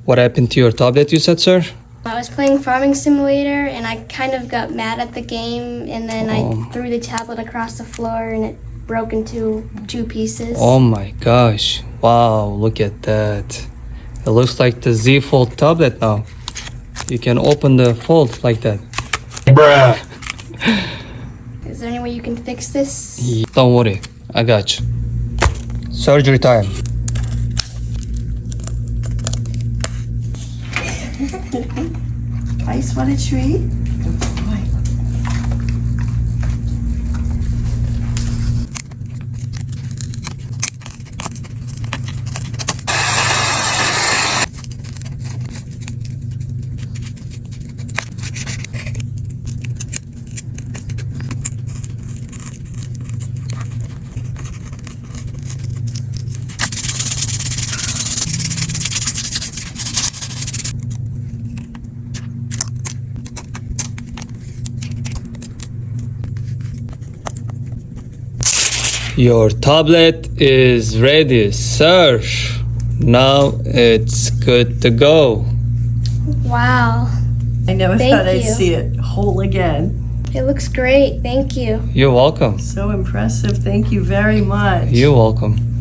What happened to your tablet, you said, sir? I was playing Farming Simulator and I kind of got mad at the game and then I threw the tablet across the floor and it broke into 2 pieces. Oh my gosh. Wow, look at that. It looks like the Z Fold tablet now. You can open the fold like that. Bruh. Is there any way you can fix this? Don't worry, I got you. Surgery time. Ice want a treat? Good boy. Your tablet is ready, sir. Now it's good to go. Wow. I never Thank thought I'd you. see it whole again. It looks great. Thank you. You're welcome. So impressive. Thank you very much. You're welcome.